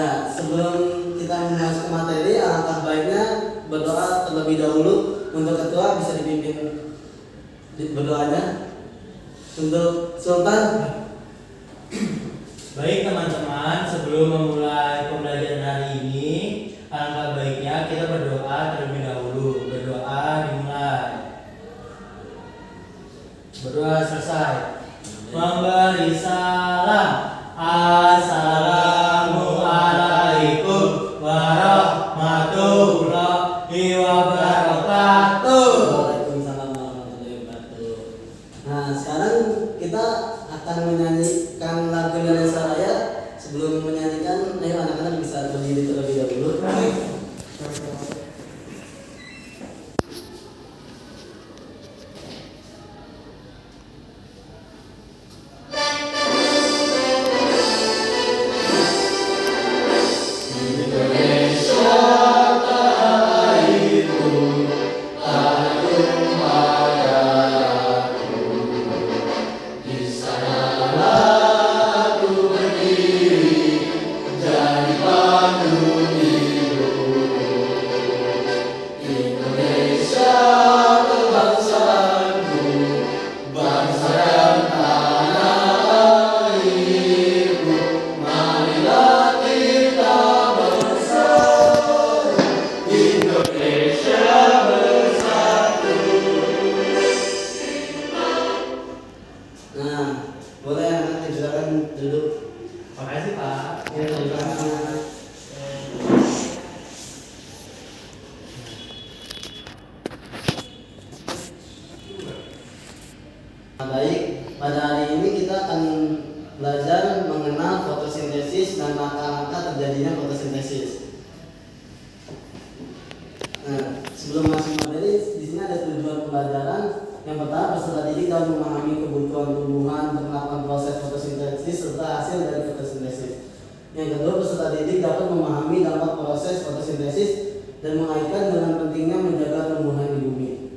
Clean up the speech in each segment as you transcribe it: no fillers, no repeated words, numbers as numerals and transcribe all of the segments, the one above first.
Ya, sebelum kita masuk ke materi, alangkah baiknya berdoa terlebih dahulu. Untuk ketua bisa dipimpin berdoanya. Untuk Sultan. Baik teman-teman, sebelum memulai pembelajaran hari ini, alangkah baiknya kita berdoa terlebih dahulu. Berdoa dimulai. Berdoa selesai. Memberi salam. Assalamualaikum warahmatullahi wabarakatuh. Waalaikumsalam warahmatullahi wabarakatuh. Nah, sekarang kita akan menyanyikan lagu Indonesia Raya. Sebelum menyanyikan, ayo anak-anak bisa berdiri terlebih dahulu. Nah, boleh anak-anak silakan duduk. Makasih Pak. Ya, sama-sama. Baik, pada hari ini kita akan belajar mengenal fotosintesis dan langkah-langkah terjadinya fotosintesis. Nah, sebelum masuk materi, di sini ada tujuan pembelajaran. Yang pertama, peserta didik dapat memahami kebutuhan tumbuhan untuk melakukan proses fotosintesis serta hasil dari fotosintesis. Yang kedua, peserta didik dapat memahami dampak proses fotosintesis dan mengaitkan dengan pentingnya menjaga tumbuhan di bumi.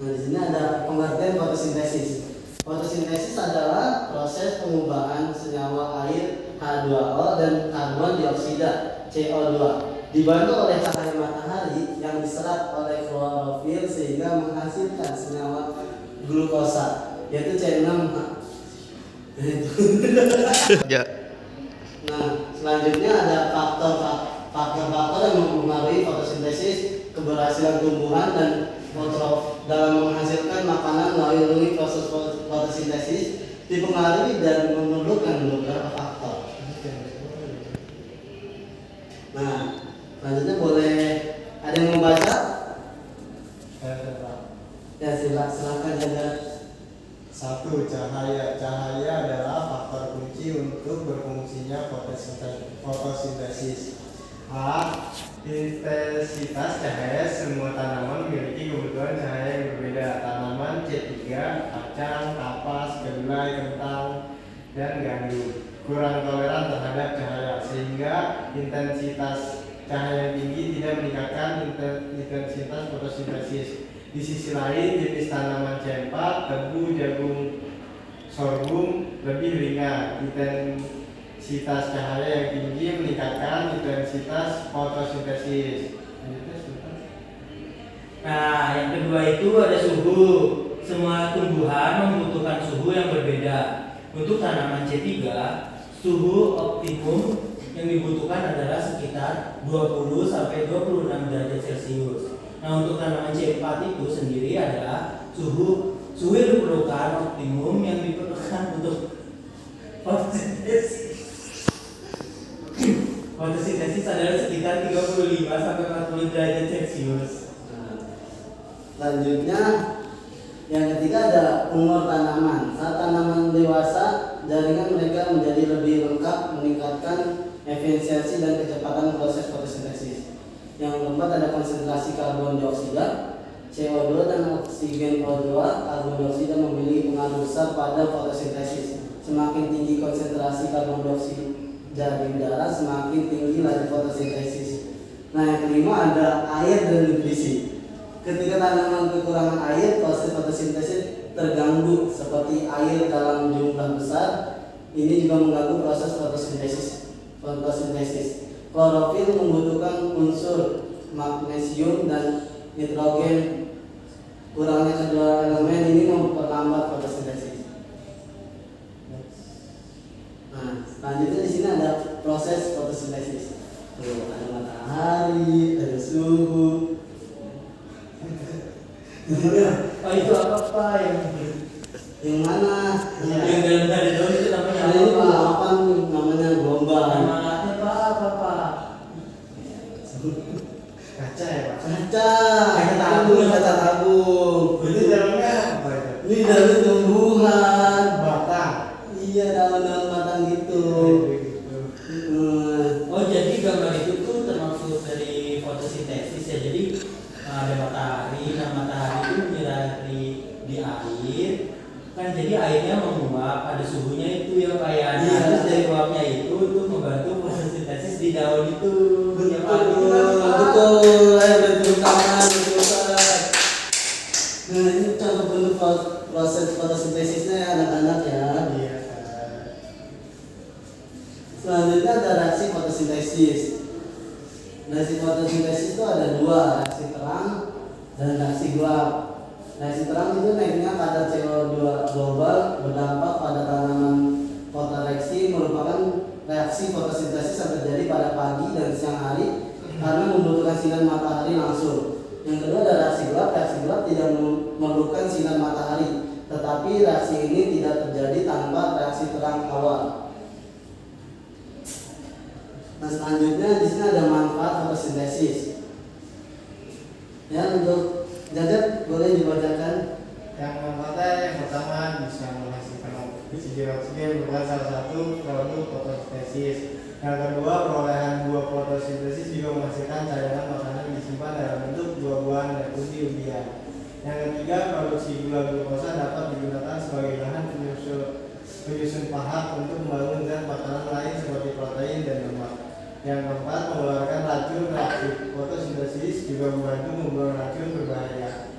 Nah, di sini ada pengertian fotosintesis. Fotosintesis adalah proses pengubahan senyawa air H2O dan karbon dioksida CO2 dibantu oleh cahaya matahari yang diserap oleh klorofil sehingga menghasilkan senyawa glukosa yaitu C6H. Ya. Nah, selanjutnya ada faktor-faktor yang mempengaruhi fotosintesis, keberhasilan tumbuhan dan dalam menghasilkan makanan melalui proses fotosintesis dipengaruhi dan memerlukan beberapa faktor. Nah, selanjutnya boleh ada yang membaca? Ya, silakan jaga. 1. Cahaya. Cahaya adalah faktor kunci untuk berfungsinya fotosintesis. A. Intensitas cahaya. Semua tanaman memiliki kebutuhan cahaya yang berbeda. Tanaman C3, kacang, kapas, kedelai, kentang, dan gandum kurang toleran terhadap cahaya, sehingga intensitas cahaya yang tinggi tidak meningkatkan intensitas fotosintesis. Di sisi lain, jenis tanaman C4, tebu, jagung, sorghum lebih ringan. Intensitas cahaya yang tinggi meningkatkan intensitas fotosintesis. Nah, yang kedua itu ada suhu. Semua tumbuhan membutuhkan suhu yang berbeda. Untuk tanaman C3, suhu optimum yang dibutuhkan adalah sekitar 20 sampai 26 derajat Celcius. Nah, untuk tanaman C4 itu sendiri adalah suhu yang diperlukan optimum yang diperlukan untuk fotosintesis adalah sekitar 35 sampai 40 derajat Celcius. Selanjutnya yang ketiga ada umur tanaman. Saat tanaman dewasa, jaringan mereka menjadi lebih lengkap, meningkatkan efisiensi dan kecepatan proses fotosintesis. Yang keempat ada konsentrasi karbon dioksida, CO2 dan oksigen O2. Karbon dioksida memiliki pengaruh besar pada fotosintesis. Semakin tinggi konsentrasi karbon dioksida di udara, semakin tinggi laju fotosintesis. Nah, yang kelima ada air dan nutrisi. Ketika tanaman kekurangan air, proses fotosintesis terganggu seperti air dalam jumlah besar, ini juga mengganggu proses fotosintesis. Klorofil membutuhkan unsur magnesium dan nitrogen. Kurangnya kedua elemen ini memperlambat fotosintesis. Nah, selanjutnya di sini ada proses fotosintesis. Tuh, ada matahari, ada suhu. Oh itu apa Yang mana? yang dalam daun itu namanya Ada ini apa? apa nih? Namanya gelombang. Nama alatnya apa? Kaca ya Pak? Kaca. Kaca tabung. Kaca tabung. Itu dalamnya apa itu? Ini dari tumbuhan. Batang. Iya, daun-daun batang gitu. Oh jadi gambar itu tuh termasuk dari fotosintesis ya. Jadi ada matahari, nah matahari itu menyerap di air kan, jadi airnya menguap, ada suhunya itu ya Pak ya. Nah, Iya. terus dari uapnya itu untuk membantu fotosintesis di daun itu. Ya, Pak. Itu Betul, kan, Pak. betul. Ayo betul tangan, betul Ustaz. Nah, ini contoh bentuk proses fotosintesisnya ya anak-anak ya. Iya Pak. Selanjutnya ada reaksi fotosintesis. Reaksi fotosintesis itu ada dua, reaksi terang dan reaksi gelap. Reaksi terang itu naiknya kadar CO2 global berdampak pada tanaman fotoreaksi, merupakan reaksi fotosintesis yang terjadi pada pagi dan siang hari karena membutuhkan sinar matahari langsung. Yang kedua ada reaksi gelap. Reaksi gelap tidak memerlukan sinar matahari, tetapi reaksi ini tidak terjadi tanpa reaksi terang awal. Nah, selanjutnya di sini ada manfaat fotosintesis. Ya, untuk Jajat boleh dibacakan. Yang manfaatnya yang pertama bisa menghasilkan oksigen merupakan salah satu produk fotosintesis. Yang kedua, perolehan buah fotosintesis juga menghasilkan cadangan makanan yang disimpan dalam bentuk buah-buahan dan umbi-umbian. Yang ketiga, produksi gula glukosa dapat digunakan sebagai bahan penyusun pahat untuk membangun zat makanan lain seperti protein dan lemak. Yang keempat, mengeluarkan racun. Reaksi fotosintesis juga membantu membuang racun berbahaya.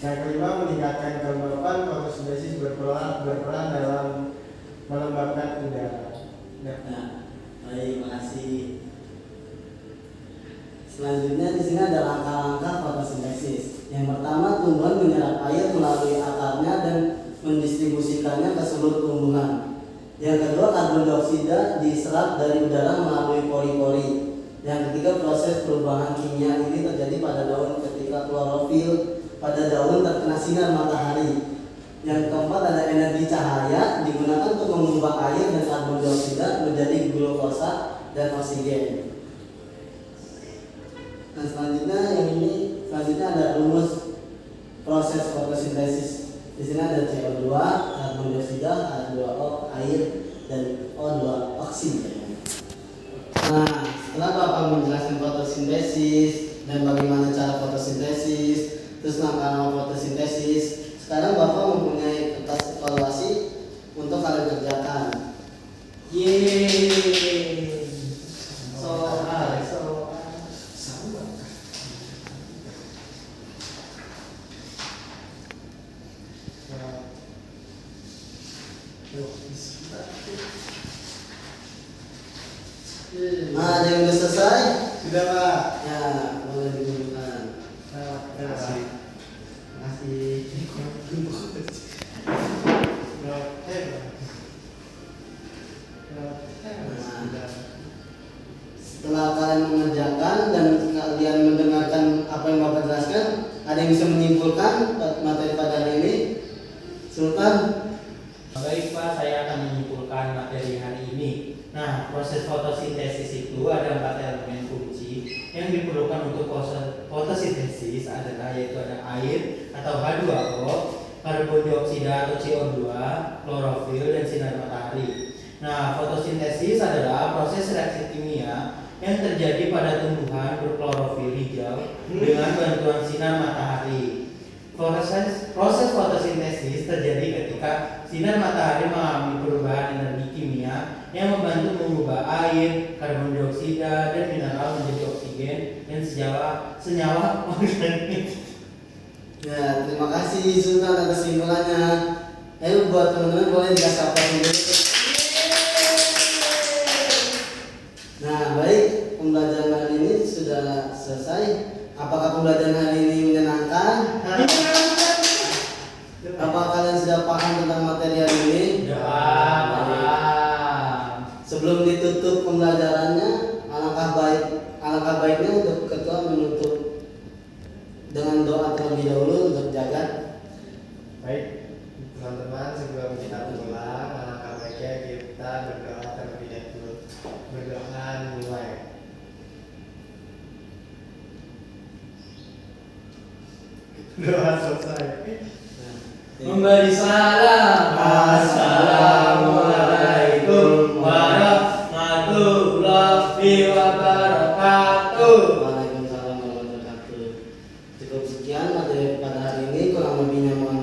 Yang kelima, meningkatkan kelembapan. Fotosintesis berperan dalam melembabkan udara. Nah, baik, makasih. Selanjutnya di sini ada langkah-langkah fotosintesis. Yang pertama, tumbuhan menyerap air melalui akarnya dan mendistribusikannya ke seluruh tumbuhan. Yang kedua, karbon dioksida diserap dari udara melalui pori-pori. Yang ketiga, proses perubahan kimia ini terjadi pada daun ketika klorofil pada daun terkena sinar matahari. Yang keempat, ada energi cahaya digunakan untuk mengubah air dan karbon dioksida menjadi glukosa dan oksigen. Nah, selanjutnya ada rumus proses fotosintesis. Di sini ada CO2, karbon dioksida, H2O, air, dan O2 oksigen. Nah, setelah Bapak menjelaskan fotosintesis dan bagaimana cara fotosintesis, terus langkah fotosintesis, sekarang Bapak mempunyai kertas evaluasi untuk kalian kerjakan. Yeay. Nah, ada yang sudah selesai? Sudah Pak. Ya, boleh ditunjukkan. Terima kasih. Terima kasih. Setelah kalian mengerjakan dan kalian mendengarkan apa yang Bapak jelaskan, ada yang bisa menyimpulkan materi pada hari ini? Sultan? Baik Pak, saya akan menyimpulkan materi hari ini. Nah, proses fotosintesis itu ada 4 elemen kunci yang diperlukan untuk fotosintesis adalah yaitu ada air atau H2O, karbon dioksida atau CO2, klorofil, dan sinar matahari. Nah, fotosintesis adalah proses reaksi kimia yang terjadi pada tumbuhan berklorofil hijau dengan bantuan sinar matahari. Proses fotosintesis terjadi ketika sinar matahari mengalami perubahan energi kimia yang membantu mengubah air, karbon dioksida, dan mineral menjadi oksigen dan senyawa organik. Ya, terima kasih Sultan atas simpulannya. Ayo buat teman-teman boleh dikasih aplaus dulu. Apakah pembelajaran hari ini menyenangkan? Apakah kalian sudah paham tentang materi hari ini? Sebelum ditutup pembelajarannya, alangkah baiknya untuk ketua menutup dengan doa terlebih dahulu untuk jaga. Baik, teman-teman, sebelum kita pulang, alangkah baiknya kita berdoa terlebih dahulu. Berdoa mulai. Doa selesai. Memberi salam. Assalamualaikum warahmatullahi wabarakatuh. Waalaikumsalam warahmatullahi wabarakatuh. Cukup sekian materi pada hari ini, kurang lebihnya mohon